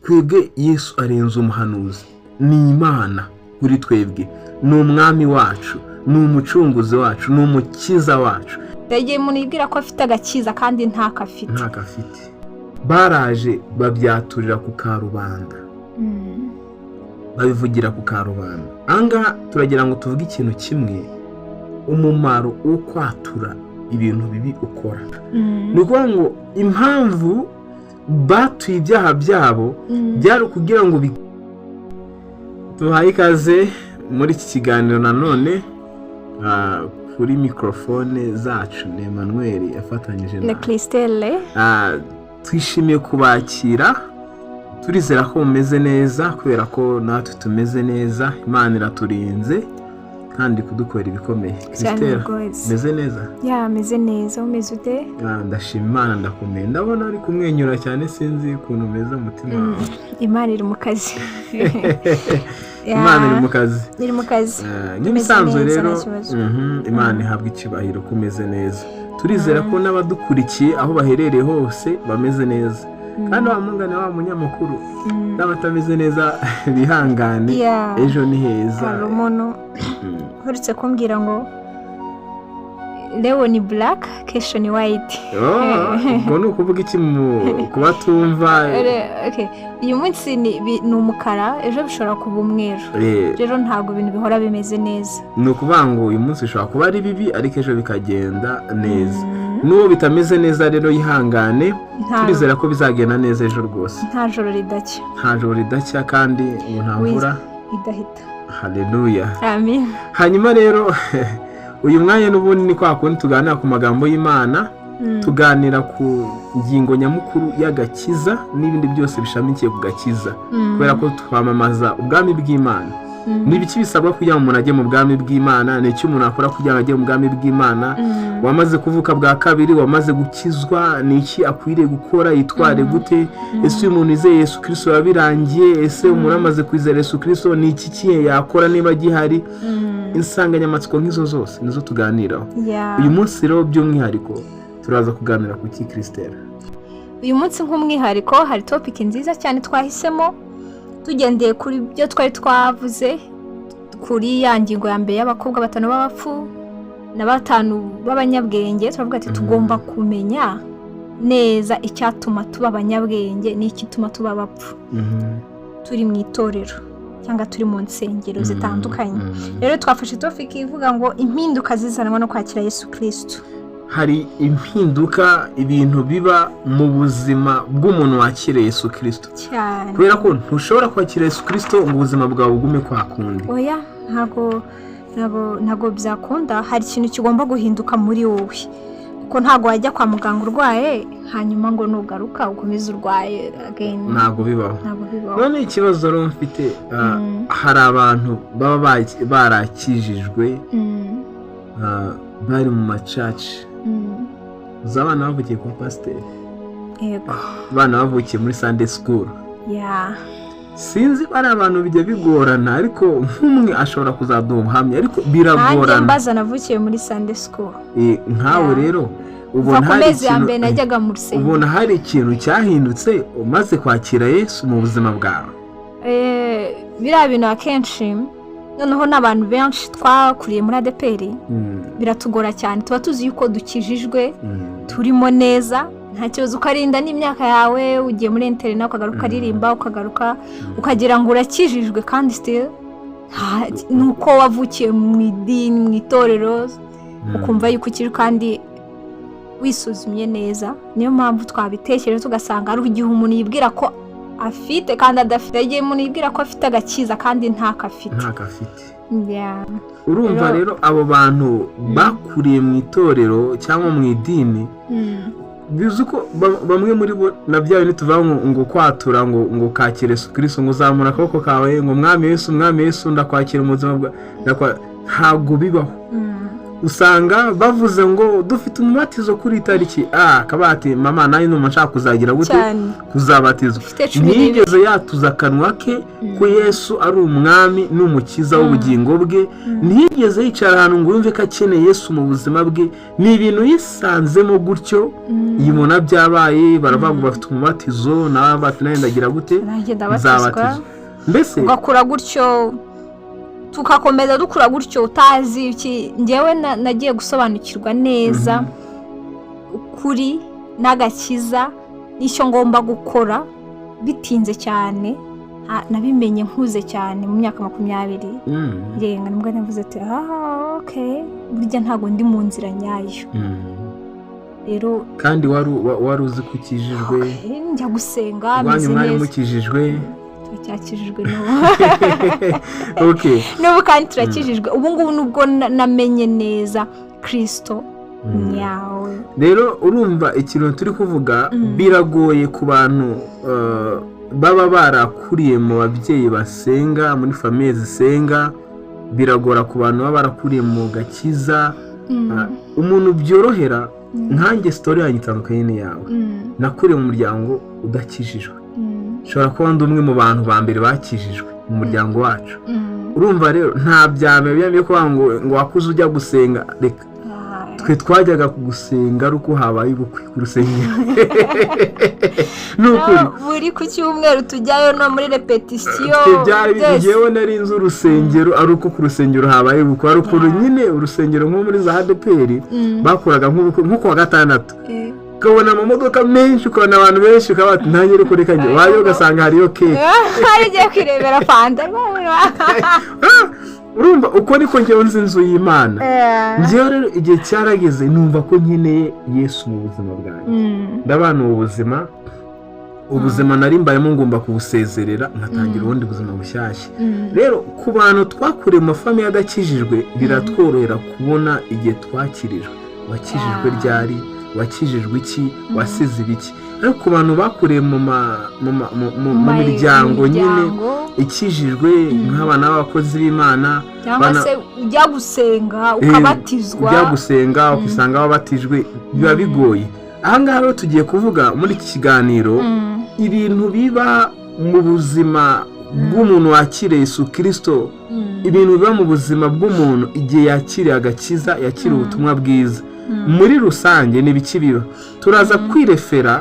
twebwe Yesu arenze umuhanuzi, ni Imana kuri twebwe, ni umwami wacu, ni umucunguzi wacu, ni umukiza wacu. Yagiye umuntu yibwira ko afite agakiza kandi ntakafite. Baraje babyaturira ku karubanda, babivugira ku karubanda. Anga turagira ngo tuvuge ikintu kimwe, umumaro wo kwatura ibintu bibi ukora. Ni ukuvuga ngo impamvu batuye ibyaha byabo byari kugira ngo tuhaye ikaze muri iki kiganiro nanone kuri mikrofone zacu na Emmanuel yafatanyije na Christelle. Twishimiye kubakira, turizera ko mumeze neza kubera ko natwe tumeze neza. Imana iraturinze kandi kudukorera ibikomeye. Christelle, meze neza? Ya, meze neza. Umeze ute? Ndashima Imana, ndakomeye. Ndabona ari kumwenyura cyane, sinzi ukuntu umeze umutima. Imana iri mu kazi. Imana iri mu kazi. Iri mu kazi. N'ibisanzwe rero Imana ihabwa icyubahiro kumeze neza. Turizera ko n'abadukurikiye aho baherereye hose bameze neza. Kandi wamungane wa munyamakuru n'abatameze neza bihangane, ejo ni heza. Hari umuntu uretse kumbwira ngo leo ni black, kesho ni white. Ubwo ni ukuvuga iki kuba tumva? Okay, uyu munsi ni umukara, ejo bishobora kuba umweru. Rero ntabwo ibintu bihora bimeze neza. Ni ukuvuga ngo uyu munsi bishobora kuba ari bibi ariko ejo bikagenda neza. N'uwo bitameze neza rero yihangane, turizera ko bizagenda neza ejo rwose. Nta joro ridacya. Nta joro ridacya kandi ngo nta mvura idahita. Haleluya. Amen. Hanyuma rero uyu mwanya n'ubundi ni kwa kundi tuganira ku magambo y'Imana, tuganira ku ngingo nyamukuru y'agakiza n'ibindi byose bishamikiye ku gakiza, kubera ko twamamaza ubwami bw'Imana. Nibiki bisabwa kugira ngo umuntu ajye mu bwami bw'Imana? Ni iki umuntu akora kugira ngo ajye mu bwami bw'Imana? Wamaze kuvuka bwa kabiri, wamaze gukizwa, ni iki akwiriye gukora, yitware gute? Ese uyu muntu izeye Yesu Kristo yabirangiye? Ese umuntu amaze kwizera Yesu Kristo ni iki kihe yakora niba gihari? Insanganyamatsiko nk'izo zose nizo tuganiraho. Uyu munsi rero by'umwihariko turaza kuganira ku ki, Christelle? Uyu munsi nk'umwihariko hari topic nziza cyane twahisemo, tugendeye kuri byo twari twavuze kuri ya ngingo ya mbere y'abakobwa 5 b'abapfu na 5 b'abanyabwenge. Turavuga ati tugomba kumenya neza icyatuma tuba abanyabwenge n'ikituma tuba abapfu. Turi mu itorero cyangwa turi mu nsengero zitandukanye. Rero twafashe topic ivuga ngo impinduka zizanwa no kwakira Yesu Kristo. Hari impinduka ibintu biba mu buzima bw'umuntu wakira Yesu Kristo. Kubera ko ntushobora kwakira Yesu Kristo ngo ubuzima bwawe bugume kwa kundi. Oya, ntago byakunda. Hari ikintu kigomba guhinduka muri wowe, kuko ntago wajya kwa muganga urwaye hanyuma ngo nugaruka ukomeze urwaye again. Ntago bibaho. None ikibazo rero mfite, hari abantu baba barakijijwe bari mu macaci. Zabana bavukiye ku pastor. Yego. Bana bavukiye muri Sunday school. Sinzi bari abantu bijya bigorana, ariko nk'umwe ashobora kuzaduha ubuhamya, ariko biragorana. Nanjye mbaza navukiye muri Sunday school. Nkawe rero ubona hari ikintu cyahindutse umaze kwakira Yesu mu buzima bwawe? Biriya bintu akenshi noneho n'abantu benshi twakuriye muri ADPR biratugora cyane. Tuba tuzi yuko dukijijwe, turimo neza, nta kibazo, ukarinda n'imyaka yawe, ugiye muri internet ukagaruka aririmba, ukagaruka ukagira ngo urakijijwe, kandi still nuko wavukiye mu idini, mu itorero, ukumva yuko ukiri kandi wisuzumye neza. Niyo mpamvu twabitekereje tugasanga ari igihe umuntu yibwira ko afite kandi adafite. Igihe umuntu yibwira ko afite agakiza kandi ntakafite. Urumva rero abo bantu bakuriye mu itorero cyangwa mu idini, bivuze ko bamwe muri bo nabyawe nituvuga ngo kwatura ngo kakire Yesu Kristo, ngo uzamura akaboko kawe ngo mwami Yesu ndakwakira mu buzima bwa, ntago bibaho. usanga bavuze ngo dufite umubatizo kuri tariki kabati mama nayo numa nshaka kuzagira gute kuzabatizwa ntiyigeze yatuza akanwa ke ko Yesu ari umwami n'umukiza w'ubugingo bwe ntiyigeze yicara ahantu ngo yumve ko akeneye Yesu mu buzima bwe ni ibintu yisanzemo gutyo yibona byabaye baravuga ngo bafite umubatizo nawe bati nayo ndagira gute nzabatizwa mbese ugakura gutyo tukakomeza dukura gutyo utazi iki ngewe nagiye gusobanukirwa neza ukuri n'agakiza n'icyo ngomba gukora bitinze cyane nabimenye nkuze cyane mu myaka 20 irenga nibwo navuze ati okay burya ntago ndi mu nzira nyayo rero kandi wari uzi kukijijwe njya gusenga meze neza mukijijwe cyakijijwe n'ubu kandi turakijijwe ubu ngubu nubwo namenye neza Kristo nyawe rero urumva ikintu turi kuvuga biragoye ku bantu baba barakuriye mu babyeyi basenga muri famiye zisenga biragora ku bantu baba barakuriye mu gakiza umuntu byorohera nkanjye story yanyu itandukanye n'iyawe nakuriye mu muryango udakijijwe ushobora kuba ndi umwe mu bantu ba mbere bakijijwe mu muryango wacu urumva rero nta byame byamye kuvuga ngo wakuze ujya gusenga reka twe twajyaga kugusenga ari uko habaye ubukwe ku rusengero buri ku cyumweru tujyayo no muri repetisiyo ngewe nari inzu urusengero ari uko ku rusengero habaye ubukwe ari ukuntu nyine urusengero nko muri za ADPR bakoraga nko kuwa gatandatu ukabona amamodoka menshi ukabona abantu benshi ukaba bati ntange reko reka njye wayo ugasanga hariyo keke harigiye kwirebera fanta urumva uko niko ngewe nzi inzu y'Imana ngewe rero igihe cyarageze numva ko nkeneye Yesu mu buzima bwanjye ndabana ubuzima nari mbayemo ngomba kubusezerera nkatangira ubundi buzima bushyashya rero ku bantu twakuriye mu famiye adakijijwe biratworohera kubona igihe twakirijwe wakijijwe ryari wakijijwe iki wasize ibiki ariko ku bantu bakuriye mu miryango nyine ikijijwe nk'abana b'abakozi b'Imana cyangwa se ujya gusenga ukabatizwa ujya gusenga ukisanga wabatijwe biba bigoye ahangaha rero tugiye kuvuga muri iki kiganiro ibintu biba mu buzima bw'umuntu wakiriye Yesu Kristo ibintu biba mu buzima bw'umuntu igihe yakiriye agakiza yakiriye ubutumwa bwiza muri rusange n'ibiki biba turaza kwirefera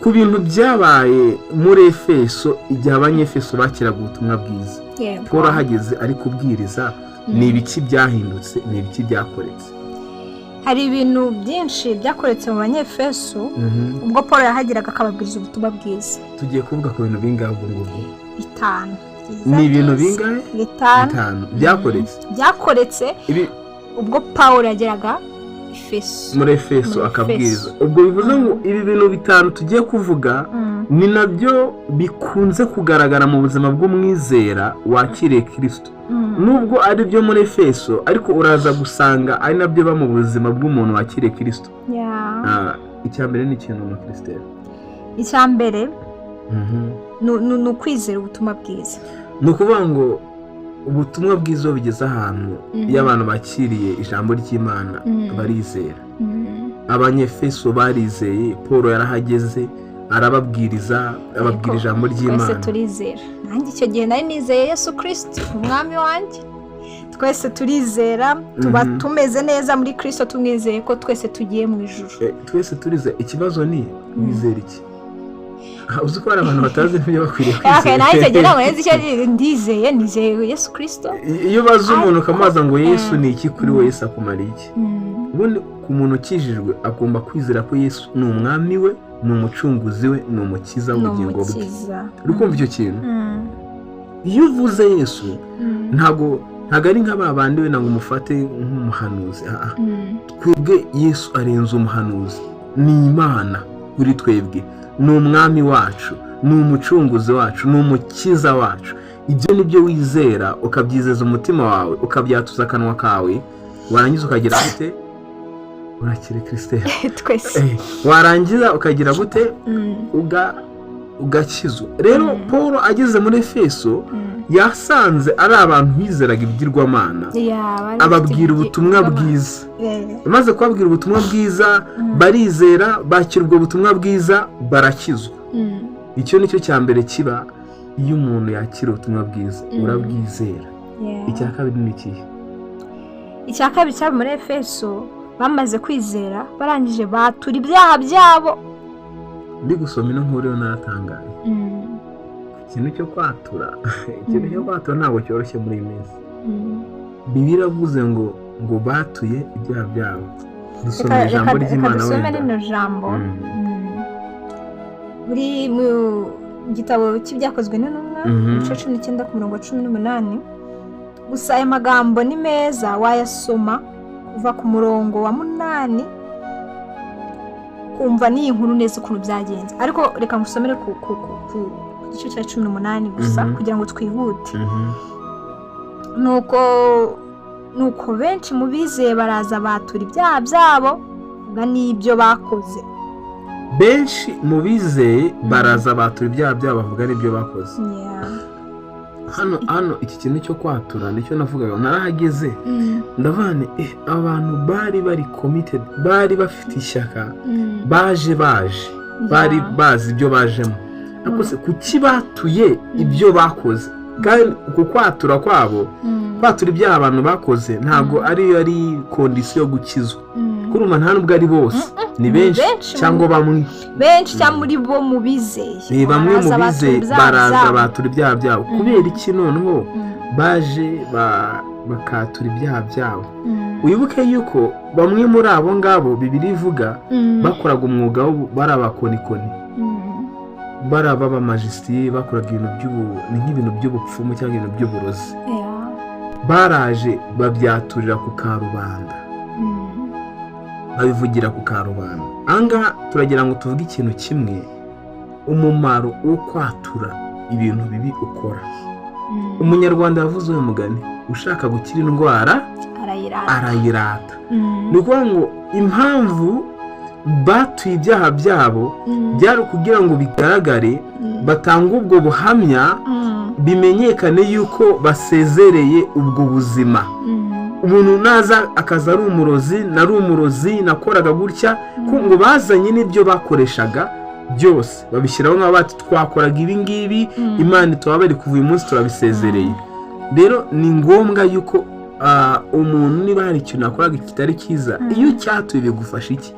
ku bintu byabaye muri Efeso igihe abanyefeso bakiraga ubutumwa bwiza Paul ahageze ari kubwiriza ni ibiki byahindutse ni ibiki byakoretse hari ibintu byinshi byakoretse mu banyefeso ubwo Paul yahagiraga akababwiriza ubutumwa bwiza tugiye kuvuga ku bintu bingahe ubwo 5 ni ibintu bingahe 5 byakoretse ubwo Paul yageraga muri Efeso akabwiriza ubwo bivuze ngo ibi bintu 5 tugiye kuvuga ni nabyo bikunze kugaragara mu buzima bw'umwizera wakiriye Kristo nubwo ari byo muri Efeso ariko uraza gusanga ari nabyo ba mu buzima bw'umuntu wakiriye Kristo icyambere ni ikintu mu Kristo icyambere ni ukwizera ubutumwa bwiza ni ukuvuga ngo ubutumwa bwiza bigeze ahantu y'abantu bakiriye ijambo ry'Imana barizera abanyefeso barizeye Paul yarahageze arababwiriza ababwira ijambo ry'Imana twese turizera nanjye icyo gihe nari nizeye Yesu Kristo umwami wanjye twese turizera tuba tumeze neza muri Kristo tumwizeye ko twese tugiye mu ijuru twese turizera ikibazo ni wizera iki uzi ko hari abantu batazi n'ibyo bakwiriye kwizera nanjye ngira ngo nzi icyo nizeye Yesu Kristo iyo bazi umuntu ukamaza ngo Yesu ni iki kuri we Yesu akumara iki ubundi ku muntu ukijijwe agomba kwizera ko Yesu ni umwami we ni umucunguzi we ni umukiza w'ubugingo bwe uri kumva icyo kintu iyo uvuze Yesu ntago ari nk'ababandi we ngo umufate nk'umuhanuzi twebwe Yesu arenze umuhanuzi ni Imana kuri twebwe ni umwami wacu ni umucunguzi wacu ni umukiza wacu ibyo nibyo wizera ukabyizeza umutima wawe ukabyatuza akanwa kawe warangiza ukagira gute urakire Kristo twese warangiza ukagira gute ugakizwa rero Paul ageze muri Efeso yasanze ari abantu bizeraga ibigirwamana ababwira ubutumwa bwiza maze kubabwira ubutumwa bwiza barizera bakira ubwo butumwa bwiza barakizwa icyo nicyo cya mbere kiba iyo umuntu yakira ubutumwa bwiza urabwizera icya kabiri ni ikihe icya kabiri cyaba muri Efeso bamaze kwizera barangije batura ibyaha byabo ndi gusoma ino nkuru yo naratangaye ikintu cyo kwatura ntabwo cyoroshye muri iyi minsi Bibiliya iravuze ngo batuye ibyaha byabo dusoma ijambo ry'Imana wenda rino jambo muri mu gitabo cy'ibyakozwe n'intumwa igice 19 ku murongo 18 gusa aya magambo ni meza wayasoma kuva ku murongo wa 8 kumva n'iyi nkuru neza ukuntu byagenze ariko reka ngusomere ku gice cya 18 gusa kugira ngo twihute nuko benshi mu bizeye baraza batura ibyaha byabo n'ibyo bakoze benshi mu bizeye baraza batura ibyaha byabo bavuga n'ibyo bakoze hano iki kintu cyo kwatura nicyo navugaga narahageze ndavane abantu bari committed bari bafite ishyaka baje bari bazi ibyo bajemo akose kuki batuye ibyo bakoze kandi uko kwatura kwabo kwatura ibyaha abantu bakoze ntabwo ari kondisiyo yo gukizwa kuruma nta nubwo ari bose ni benshi cyangwa bamwe benshi cyangwa muri bo mu bizeye ni bamwe mu bizeye baraza batura ibyaha byabo kubera iki noneho baje bakatura ibyaha byabo wibuke yuko bamwe muri abo ngabo Bibiliya ivuga bakoraga umwuga bari abakonikoni bari abamajisitiri bakoraga nk'ibintu by'ubupfumu cyangwa ibintu by'uburozi baraje babyaturira ku karubanda babivugira ku karubanda ahangaha turagira ngo tuvuge ikintu kimwe umumaro wo kwatura ibintu bibi ukora umunyarwanda yavuze uyu mugani ushaka gukira indwara arayirata ni ukuvuga ngo impamvu batuye ibyaha byabo byari ukugira ngo bigaragare batange ubwo buhamya bimenyekane yuko basezereye ubwo buzima umuntu naza akaza ari umurozi nakoraga gutya ngo bazanye n'ibyo bakoreshaga byose babishyiraho nk'aho bati twakoraga ibi ngibi Imana itaba bari kuva uyu munsi turabisezereye rero ni ngombwa yuko umuntu niba hari ikintu akoraga kitari cyiza iyo cyatuye bigufasha iki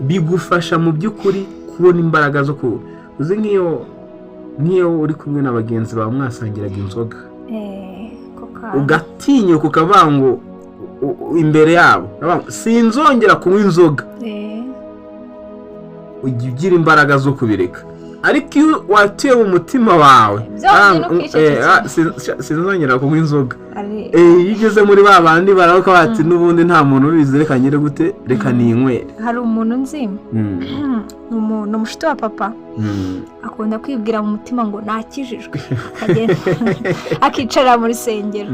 bigufasha mu by'ukuri kubona imbaraga zo uzi nk'iyo uri kumwe na bagenzi bawe mwasangiraga inzoga ugatinyuka ukavuga ngo imbere yabo sinzongera kunywa inzoga ujya ugira imbaraga zo kubireka ariko iyo watuye mu mutima wawe sinzongera kunywa inzoga iyo ugeze muri ba bandi baravuga bati n'ubundi nta muntu ubizi reka nyire gute reka ninywere hari umuntu nzi ni umushuti wa papa akunda kwibwira mu mutima ngo nakijijwe akicara mu rusengero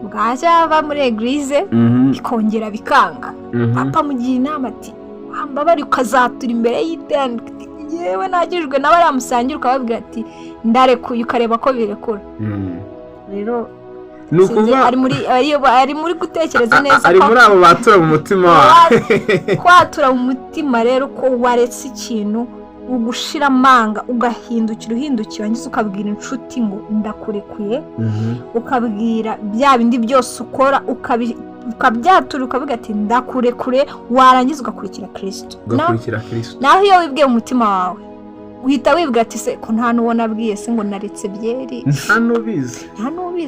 bwajya ava muri egirize bikongera bikanga papa mugira inama ati mbabari ukazatura imbere y'iteraniro yewe nakijijwe nawe aramusangira ukababwira ati ndarekuye ukareba ko birekura rero ari muri gutekereza neza ari muri abo batura mu mutima wawe kwatura mu mutima rero ko waretse ikintu ugushira amanga ugahindukira wangiza ukabwira inshuti ngo ndakurekuye ukabwira bya bindi byose ukora ukabyatura ukavuga ati ndakurekure warangiza ugakurikira Kristo naho iyo wibwiye mu mutima wawe uhita wibwira ati se ko nta n'uwo nabwiye se ngo naretse byeri nta n'ubizi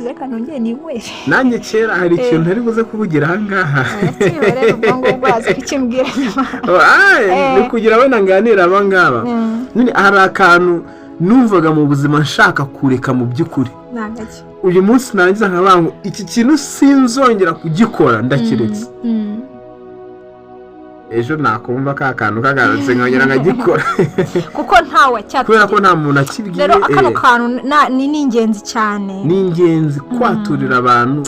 reka nongere niwere nanjye kera hari ikintu ntari buze kuvugira ahangaha ni kugira ngo nganire abangaba hari akantu numvaga mu buzima nshaka kureka mu by'ukuri uyu munsi narangiza nkavuga ngo iki kintu sinzongera kugikora ndakiretse ejo nakumva ka kantu kagarutse nkongera nkagikora kuko ntawe cyatubwira kubera ko nta muntu akibwiye rero akano kantu ni ingenzi cyane ni ingenzi kwaturira abantu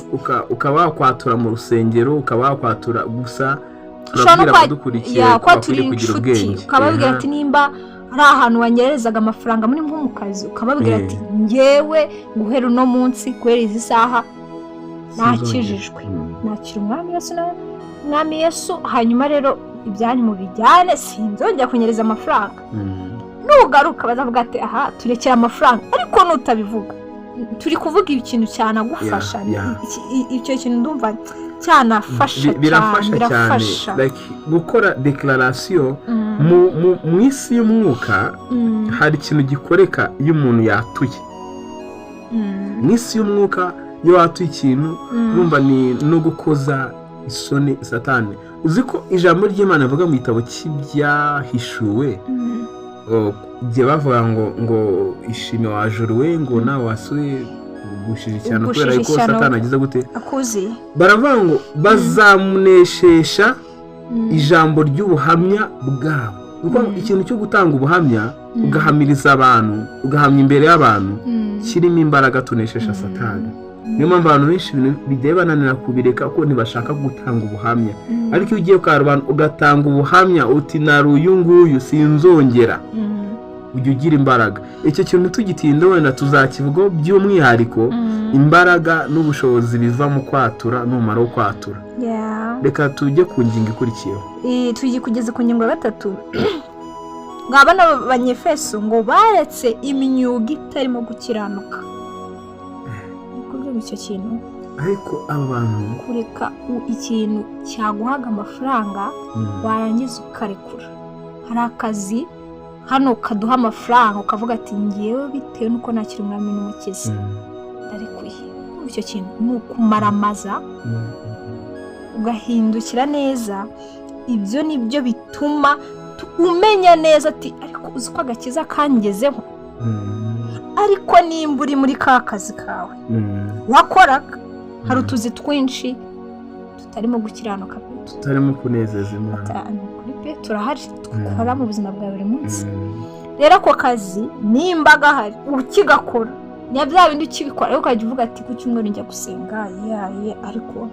ukaba wakwatura mu rusengero ukaba wakwatura gusa turabwira abadukurikiye kwaturira inshuti ukababwira ati nimba ari ahantu wanyerezaga amafaranga muri nko mu kazi ukababwira ati ngewe guhera uno munsi guhera izi saha nakijijwe nakira umwami Yesu hanyuma rero ibyanyu mu bijyane sinzongera kunyereza amafaranga nugaruka bazavuga ati aha turekera amafaranga ariko nutabivuga turi kuvuga ikintu cyanagufasha icyo kintu ndumva cyanafasha birafasha like gukora declaration mu isi y'umwuka hari ikintu gikoreka iyo umuntu yatuye mu isi y'umwuka iyo watuye ikintu urumva ni no gukoza isoni satani uzi ko ijambo ry'Imana rivuga mu gitabo cy'ibyahishuwe igihe bavuga ngo ishime wajuruwe ngo nawe wasuye gushirikirana kubera ko satani agize gute akuzi baravuga ngo bazamuneshesha ijambo ry'ubuhamya bwabo kuko ikintu cyo gutanga ubuhamya ugahamiriza abantu ugahamya imbere y'abantu kirimo imbaraga tuneshesha satani niyo mpamvu abantu benshi bigiye bananira kubireka ko ntibashaka gutanga ubuhamya ariko iyo ugiye kwa rubanda ugatanga ubuhamya uti nari uyu nguyu sinzongera ujya ugira imbaraga icyo kintu tugitinda wenda tuzakivugaho by'umwihariko imbaraga n'ubushobozi biva mu kwatura n'umumaro wo kwatura reka tujye ku ngingo ikurikiyeho tugiye kugeza ku ngingo ya 3 ngo abana b'Abanyefeso ngo baretse imyuga itarimo gukiranuka icyo kintu ariko abantu kureka ikintu cyaguhaga amafaranga warangiza ukarekura hari akazi hano kaduha amafaranga ukavuga ati ngewe bitewe nuko nakiri umwami n'umukiza ndarekuye icyo kintu ni ukumaramaza ugahindukira neza ibyo nibyo bituma umenya neza ati ariko uzi ko agakiza kangezeho ariko nimba uri muri ka kazi kawe wakoraga hari utuzi twinshi tutarimo gukiranuka tutarimo kunezeza Imana kuri pe turahari dukora mu buzima bwa buri munsi rero ako kazi nimba gahari ukigakora niya bya bindi ukibikora ariko ukajya uvuga ati ku cyumweru njya gusenga ariko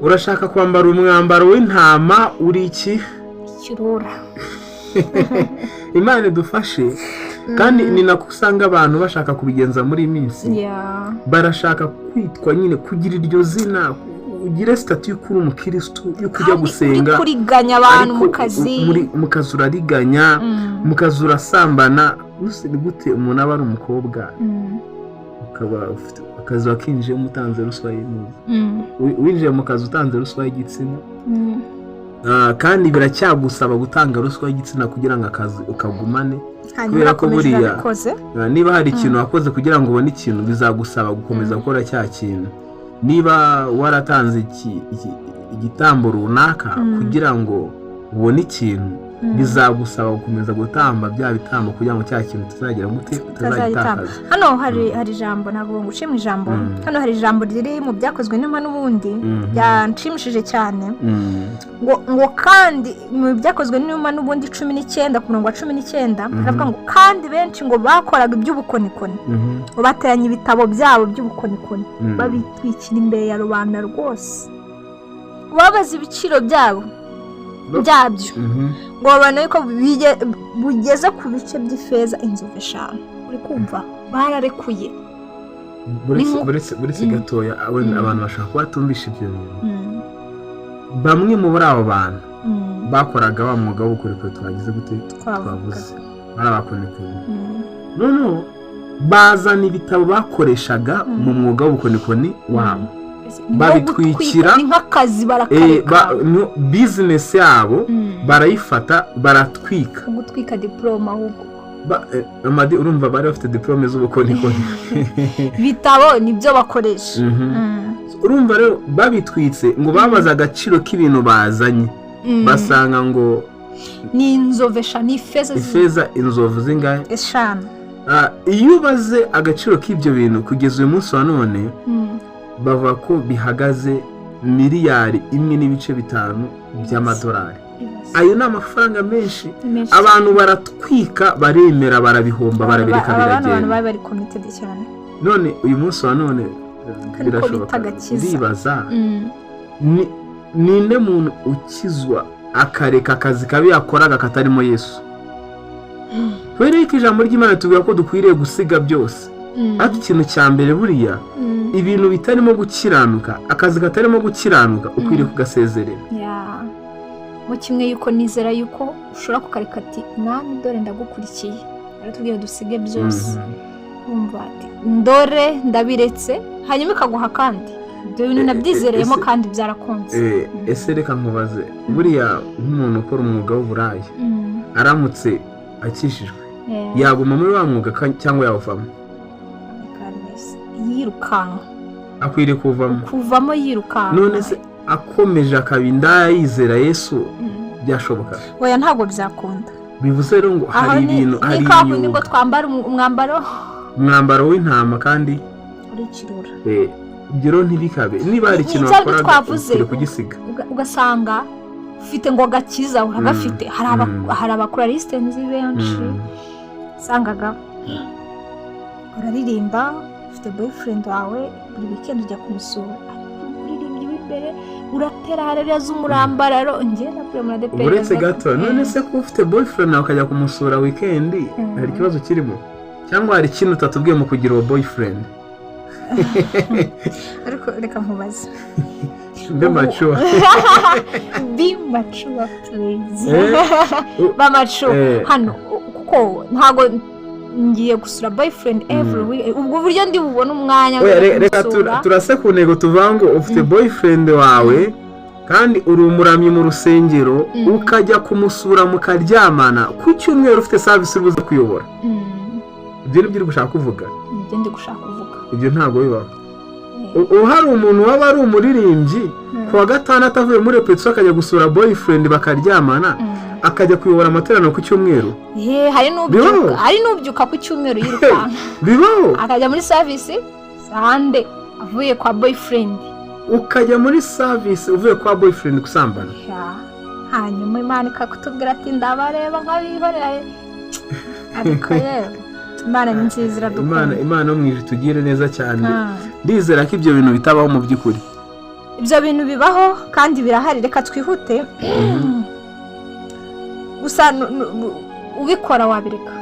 urashaka kwambara umwambaro w'intama uri iki kirura Imana idufashe kandi ni nako usanga abantu bashaka kubigenza muri iyi minsi barashaka kwitwa nyine kugira iryo zina ugire statut y'ukuri umukristo yo kujya gusenga kuriganya abantu mu kazi urariganya mu kazi urasambana ni gute umuntu aba ari umukobwa ukaba ufite akazi wakinjiye umutanze ruswa winjiye mu kazi utanze ruswa y'igitsina kandi biracyagusaba gutanga ruswa y'igitsina kugira ngo akazi ukagumane kubera ko buriya niba hari ikintu wakoze kugira ngo ubone ikintu bizagusaba gukomeza gukora cya kintu niba waratanze igitambo runaka kugira ngo ubone ikintu bizagusaba gukomeza gutamba bya bitambo kugira ngo cya kintu tuzagera utazagitakaza hano hari ijambo ntabwo nguciye mu ijambo hano hari ijambo riri mu byakozwe n'Imana n'ubundi byanshimishije cyane ngo kandi mu byakozwe n'Imana n'ubundi 19 ku murongo wa 19 baravuga ngo kandi benshi ngo bakoraga iby'ubukonikoni ngo bateranya ibitabo byabo by'ubukonikoni babitwikira imbere ya rubanda rwose babaza ibiciro byabyo ngo babona yuko bugeze ku bice by'ifeza inzovu 5 uri kumva bararekuye buretse gatoya abantu bashaka kuba batumvisha ibyo bintu bamwe mu bari abo bantu bakoraga wa mwuga w'ubukorikori twagize gute twavuze bari abakonikoni noneho bazana ibitabo bakoreshaga mu mwuga w'ubukonikoni wabo babitwikira nk'akazi barakareka business yabo barayifata baratwika gutwika diploma ahubwo urumva bari bafite diplome z'ubukonikoni bitabo nibyo bakoresha urumva rero babitwitse ngo babaza agaciro k'ibintu bazanye basanga ngo ni inzovu 5 ni ifeza inzovu zingahe 5 iyo ubaze agaciro k'ibyo bintu kugeza uyu munsi wa none bavuga ko bihagaze miliyari 1.5 by'amadolari ayo ni amafaranga menshi abantu baratwika baremera barabihomba barabireka biragenda abantu bari committed cyane none uyu munsi wa none birashoboka bibaza ninde muntu ukizwa akareka akazi kabi yakoraga katarimo Yesu kubera ko ijambo ry'Imana tuvuga ko dukwiriye gusiga byose. Ariko ikintu cya mbere buriya ibintu bitarimo gukiranuka, akazi katarimo gukiranuka ukwiriye kugasezerera. mu kimwe yuko nizera yuko ushobora kukareka ati mwami dore ndagukurikiye, aratubwiye dusige byose. Umva ati ndore ndabiretse, hanyuma ikaguha kandi ibyo bintu nabyizereyemo kandi byarakunze. Ese reka nkubaze, buriya nk'umuntu ukora umwuga w'uburaya aramutse akishijwe yaguma muri wa mwuga cyangwa yawuvamo? Yirukanka. Akwiriye kuvamo yirukanka. None se akomeje akabinda yizera Yesu byashoboka? Oya ntabwo byakunda. Bivuze rero ngo hari ibintu ari ni ngo twambara umwambaro w'intama kandi uri kirura. Ibyo ntibikabe. Niba hari ikintu wakoraga ukwiye kugisiga. Ugasanga ufite ngo gakiza uragafite. Hari abakoraliste nzi benshi sangaga uraririmba ufite boyfriend wawe buri weekend ujya kumusura, uririmbye imbere uratera harereza umurambararo ngenda kure muri ADP. Uretse gato, none se ko ufite boyfriend nawe ukajya kumusura weekend hari ikibazo kirimo cyangwa hari ikintu utatubwiye mu kugira uwo boyfriend? Ariko reka nkubaze. Be mature please. Bamacho hano kuko ntago ngiye gusura boyfriend every week. Ubwo buryo ndi bubona umwanya reka turase ku ntego tuvango ufite boyfriend wawe kandi uri umuramyi mu rusengero ukajya kumusura mukaryamana ku cyumweru ufite service ubuze kuyobora. Ibyo nibyo uri gushaka kuvuga? Ibyo ndi gushaka kuvuga. Ibyo ntago bibaho. Uhari umuntu waba ari umuririmbyi kuwa gatandatu avuye muri repetition akajya gusura boyfriend bakaryamana akajya kuyobora amateraniro ku cyumweru. Hari n'ubyuka ku cyumweru yirukanka. Bibaho. Akajya muri service Sunday avuye kwa boyfriend. Ukajya muri service uvuye kwa boyfriend gusambana. Hanyuma Imana ikakutubwira ati ndabareba nk'abihorera. Ariko yewe Imana ni nziza iradukunda. Imana mwije tugire neza cyane. Ndizera ko ibyo bintu bitabaho mu by'ukuri. Ibyo bintu bibaho kandi birahari, reka twihute. Gusa ubikora wabireka.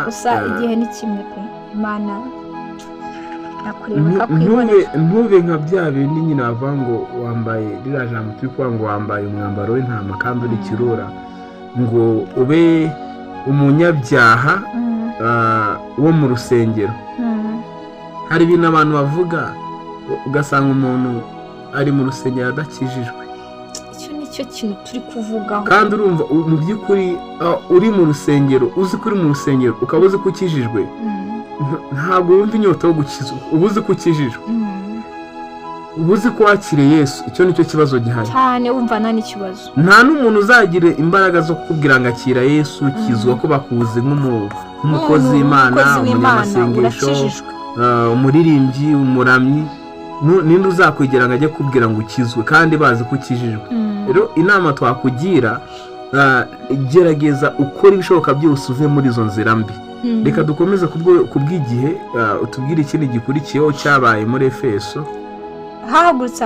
Gusa igihe ni kimwe pe. Imana nakureba kakwibonera. Ntube nka bya bindi nyine bavuga ngo wambaye rira jambo twikuvuga ngo wambaye umwambaro w'intama kandi uri kirura, ngo ube umunyabyaha wo mu rusengero. Hari ibintu abantu bavuga ugasanga umuntu ari mu rusengero adakijijwe. Icyo nicyo kintu turi kuvugaho. Kandi urumva mu by'ukuri uri mu rusengero, uzi ko uri mu rusengero ukaba uzi ko ukijijwe, ntabwo wumva inyota yo gukizwa. Uba uzi ko ukijijwe, uba uzi ko wakiriye Yesu. Icyo nicyo kibazo gihari cyane. Wumva nta n'ikibazo. Nta n'umuntu uzagira imbaraga zo kukubwira ngo akira Yesu, kizwa ko bakuzi nk'umukozi w'Imana, umunyamasengesho, umuririmbyi, umuramyi. Ninde uzakwegera ngo ajye kubwira ngo ukizwe kandi bazi ko ukijijwe? Rero inama twakugira, gerageza ukora ibishoboka byose uve muri izo nzira mbi. Reka dukomeze kubw'igihe utubwire ikindi gikurikiyeho cyabaye muri Efeso. Hahagurutse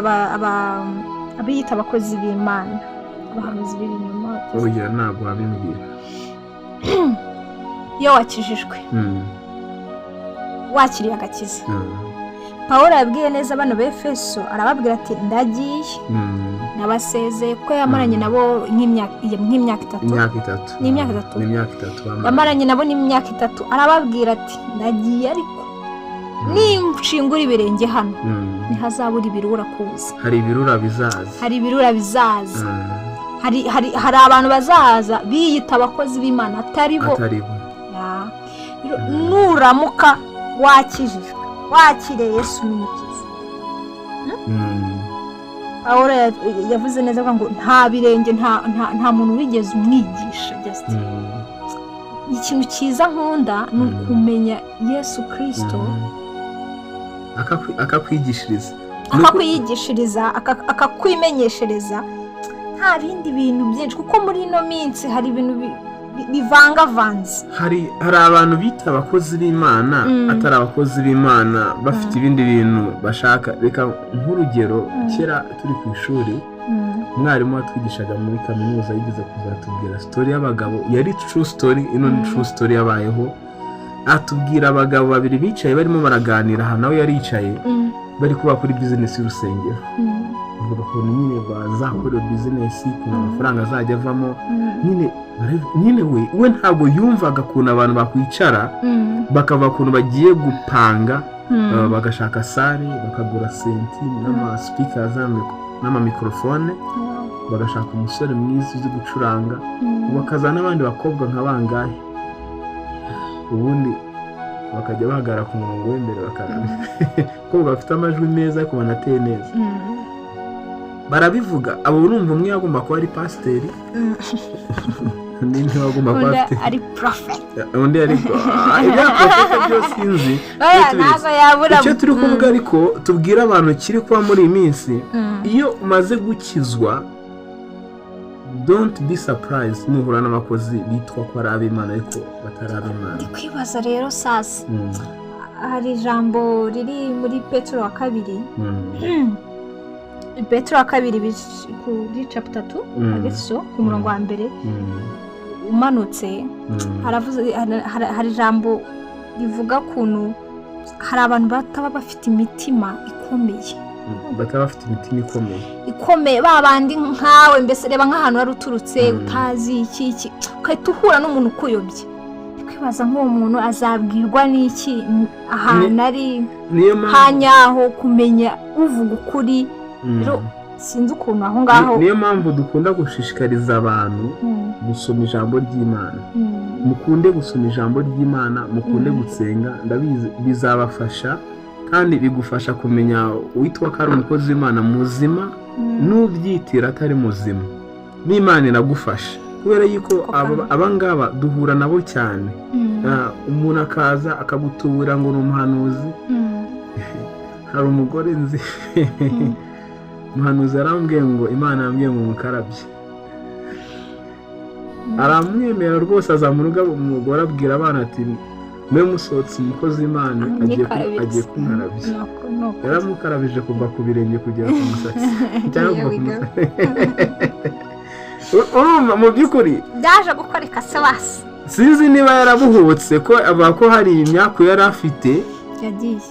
abiyita abakozi b'Imana, abahanuzi b'ibinyoma. Oya ntabwo wabimbwira. Iyo wakijijwe wakiriye agakiza, Pawulo yabwiye neza abana b'Efeso, arababwira ati ndagiye nabasezeye ko yamaranye nabo nk'imyaka itatu. N'imyaka itatu yamaranye nabo n'imyaka itatu. Arababwira ati ndagiye ariko nimshingura ibirenge hano ntihazabura ibirura kuza. Hari ibirura bizaza. Hari abantu bazaza biyita abakozi b'Imana atari bo. Nuramuka wakijijwe, wakiriye Yesu n'umukiza. Pawulo yavuze neza ngo nta birenge, nta muntu wigeze umwigisha. Ikintu cyiza nkunda ni ukumenya Yesu Kristo, akakwigishiriza, akakwimenyeshereza. Nta bindi bintu byinshi, kuko muri ino minsi hari ibintu bivangavanze. Hari abantu bita abakozi b'Imana atari abakozi b'Imana, bafite ibindi bintu bashaka. Reka nk'urugero, kera turi ku ishuri umwarimu watwigishaga muri kaminuza yigeze kuzatubwira story y'abagabo, yari true story, ino ni true story yabayeho. Atubwira abagabo babiri bicaye barimo baraganira, aha nawe yari yicaye bari kuba kuri business y'urusengero. Bavuga ko nyine bazakora business ku amafaranga azajya avamo. Nyine we ntabwo yumvaga kuntu abantu bakwicara bakava kuntu bagiye gupanga, bagashaka sare, bakagura senti n'ama speakers n'ama microphone, bagashaka umusore mwiza uzi gucuranga, bakazana n'abandi bakobwa nka bangahe, ubundi bakajya bahagarara ku murongo w'imbere bakaraba ko bafite amajwi meza ariko banateye neza. Barabivuga abo urumva umwe yagomba kuba ari pasiteri, n'indi wagomba kuba ari prophet, undi ariko ibya prophet byose sinzi. Icyo turi kuvuga ariko tubwira abantu kiri kuba muri iyi minsi, iyo umaze gukizwa don't be surprised nuhura n'abakozi bitwa ko ari ab'Imana ariko batari ab'Imana. Ndi kwibaza rero sasa, hari ijambo riri muri Petero wa 2, Petero wa 2 kuri chapter 2 ageso ku murongo wa mbere umanutse, haravuze hari ijambo rivuga kuntu hari abantu bataba bafite imitima ikomeye, bataba bafite imitima ikomeye, babandi nkawe mbese reba nk'ahantu wari uturutse utazi iki ukahita uhura n'umuntu ukuyobye. Kwibaza nk'uwo muntu azabwirwa n'iki ahantu ari hanyaho kumenya uvuga ukuri. Rero sinzi ukuntu aho ngaho. Niyo mpamvu dukunda gushishikariza abantu gusoma ijambo ry'Imana. Mukunde gusoma ijambo ry'Imana, mukunde gusenga, ndabizi bizabafasha kandi bigufasha kumenya witwa ko ari umukozi w'Imana muzima n'ubyitira atari muzima. N'Imana iragufasha kubera yuko abangaba duhura nabo cyane. Umuntu akaza akagutubura ngo n'umuhanuzi. Hari umugore nzi umuhanuzi arambwiye ngo Imana yambwiye ngo mukarabye. Aramwemera rwose, azamuruga umugore abwira abana ati mwe musohotse umukozi w'Imana agiye kumwarabye. Yaramukarabije kuva ku birenge kugera ku musatsi cyangwa kuva ku musatsi. Urumva mu by'ukuri ndaje gukora ikase wasi, sinzi niba yarabuhutse ko avuga ko hari imyaka yari afite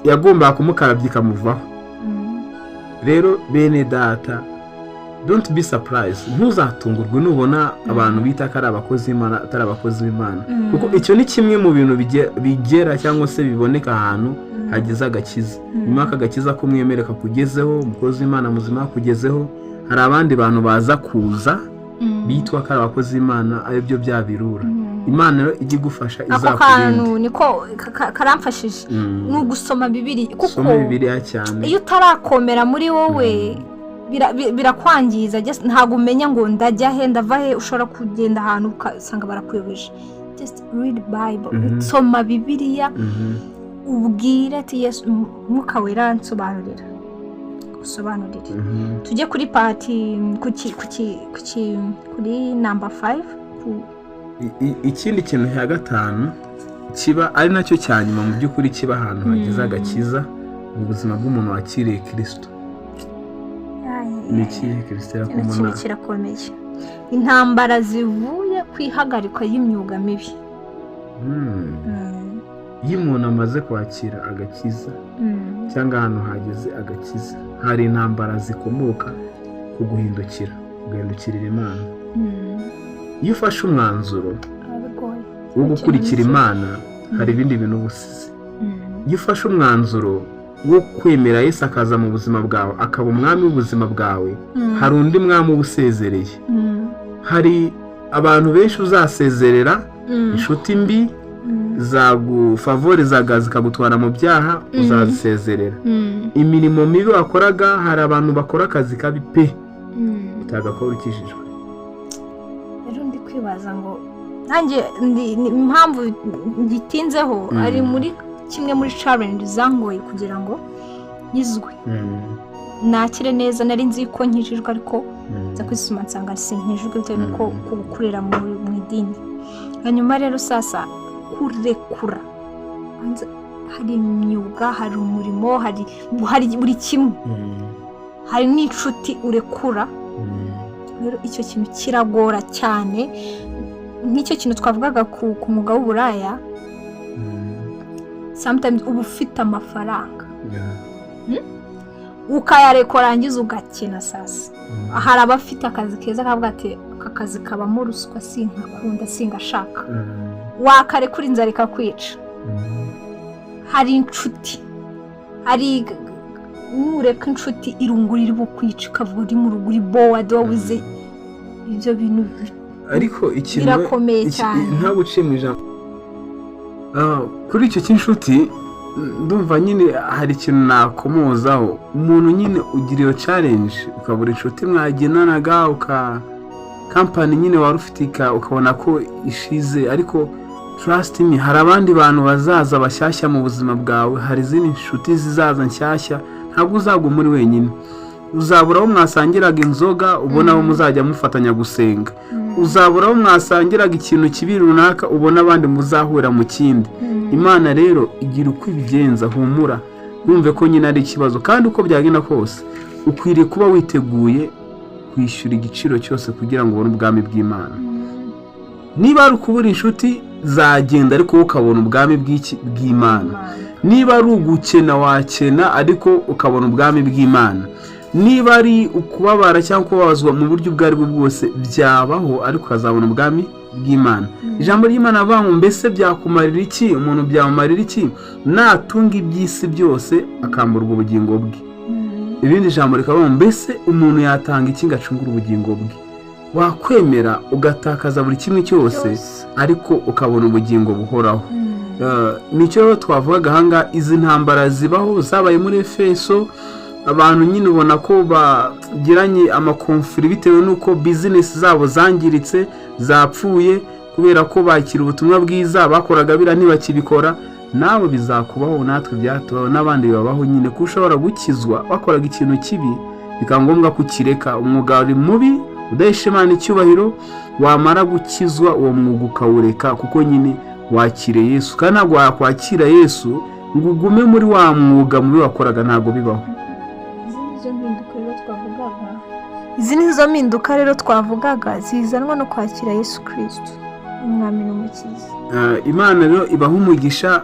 yagomba kumukarabya ikamuvaho. Rero bene data, don't be surprised, ntuzatungurwe nubona abantu bita ko ari abakozi b'Imana atari abakozi b'Imana, kuko icyo ni kimwe mu bintu bigera cyangwa se biboneka ahantu hagize agakiza. Nyuma y'agakiza ko mwemereka kugezeho, umukozi w'Imana muzima kugezeho, hari abandi bantu baza kuza bitwa ko ari abakozi b'Imana, ari byo byabirura. Imana rero ijye igufasha izakurinda. Ako kantu niko karamfashije ni ugusoma Bibiliya, kuko cyane iyo utarakomera muri wowe birakwangiza. Ntabwo umenya ngo ndajya he ndava he, ushobora kugenda ahantu ukasanga barakuyobeje. Just read Bible, soma Bibiliya, ubwire ati Yesu Mwuka Wera nsobanurira, usobanurire. Tujye kuri pati kuri number 5. Ikindi kintu cya 5 kiba ari nacyo cya nyuma mu by'ukuri, kiba ahantu hagize agakiza mu buzima bw'umuntu wakiriye Kristo. Niki Kristo yakomona kirakomeye. Intambara zivuye kwihagarikwa y'imyuga mibi. Iyo umuntu amaze kwakira agakiza cyangwa ahantu hagize agakiza, hari intambara zikomoka ku guhindukirira Imana. Iyo ufashe umwanzuro wo gukurikira Imana, hari ibindi bintu ubusize. Iyo ufashe umwanzuro wo kwemera Yesu akaza mu buzima bwawe, akaba umwami w'ubuzima bwawe, hari undi mwami ubusezereye. Hari abantu benshi uzasezerera, inshuti mbi zagufavorizaga zikagutwara mu byaha, uzazisezerera. Imirimo mibi wakoraga, hari abantu bakora akazi kabi pe utagakora ukijijwe. Rero ndi kwibaza ngo nanjye impamvu gitinzeho ari muri kimwe muri challenge zangoye kugira ngo yizwe nakire neza. Nari nzi ko nkijijwe ariko nza kwisuma nsanga sinkijijwe bitewe nuko gukurira mu idini. Hanyuma rero sasa kurekura, hari imyuga, hari umurimo, hari buri kimwe, hari n'inshuti urekura rero icyo kintu kiragora cyane nk'icyo kintu twavugaga ku mwuga w'uburaya sometimes uba ufite amafaranga ukayarekora rangiza ugakena sasa hari abafite akazi keza kavuga ati aka kazi kabamo ruswa sinkakunda singashaka wakarekura inzara ikakwica hari inshuti hari nureka inshuti irungura iri bukwica ukavuga uri mu rugo uri bored wabuze ibyo bintu ariko ikintu birakomeye cyane nta guciye mu ijambo kuri icyo cy'inshuti ndumva nyine hari ikintu nakomozaho umuntu nyine ugira iyo challenge ukabura inshuti mwagenanaga kampani nyine wari ufitika ukabona ko ishize ariko trust me hari abandi bantu bazaza bashyashya mu buzima bwawe hari izindi inshuti zizaza nshyashya ntabwo uzagwa muri wenyine uzabura aho mwasangiraga inzoga ubona aho muzajya mufatanya gusenga uzabura aho mwasangiraga ikintu kibi runaka ubona abandi muzahura mu kindi Imana rero igira uko ibigenza humura yumve ko nyine ari ikibazo kandi uko byagenda kose ukwiriye kuba witeguye kwishyura igiciro cyose kugira ngo ubone ubwami bw'Imana niba ari ukubura inshuti zagenda ariko ukabona ubwami bw'Imana niba ari ugukena wakena ariko ukabona ubwami bw'Imana niba ari ukubabara cyangwa kubabazwa mu buryo ubwo ari bwo bwose byabaho ariko ukazabona ubwami bw'Imana ijambo ry'Imana avuga ngo mbese byakumarira iki umuntu byamumarira iki natunga iby'isi byose akamburwa ubugingo bwe ibindi ijambo rikavuga ngo mbese umuntu yatanga iki ngo acungure ubugingo bwe wakwemera ugatakaza buri kimwe cyose ariko ukabona ubugingo buhoraho nicyo twavugaga ahangaha izi ntambara zibaho zabaye muri Efeso abantu nyine ubona ko bagiranye amakonfuri bitewe n'uko bizinesi zabo zangiritse zapfuye kubera ko bakira ubutumwa bwiza bakoraga bira ntibakibikora nawe bizakubaho natwe byatubaho n'abandi bibabaho nyine ko ushobora gukizwa wakoraga ikintu kibi bikaba ngombwa kukireka umwuga uri mubi udahesha Imana icyubahiro wamara gukizwa uwo mwuga ukawureka kuko nyine wakire Yesu kandi ntabwo wakwakira Yesu ngo ugume muri wa mwuga mubi wakoraga ntabwo bibaho izi nizo mpinduka rero twavugaga zizanwa no kwakira Yesu Kristo umwami n'umukiza Imana rero ibaha umugisha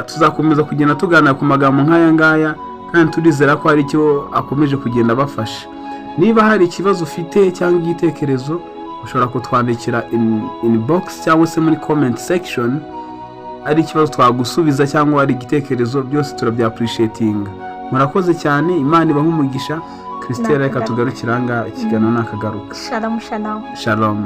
tuzakomeza kugenda tuganira ku magambo nk'aya ngaya kandi turizera ko hari icyo akomeje kugenda abafasha niba hari ikibazo ufite cyangwa igitekerezo ushobora kutwandikira inbox cyangwa se muri comment section ari ikibazo twagusubiza cyangwa ari igitekerezo byose turabyaappreciatinga murakoze cyane Imana ibaha umugisha Christelle reka tugarukiranga ikiganiro nakagaruka Shalom Shalom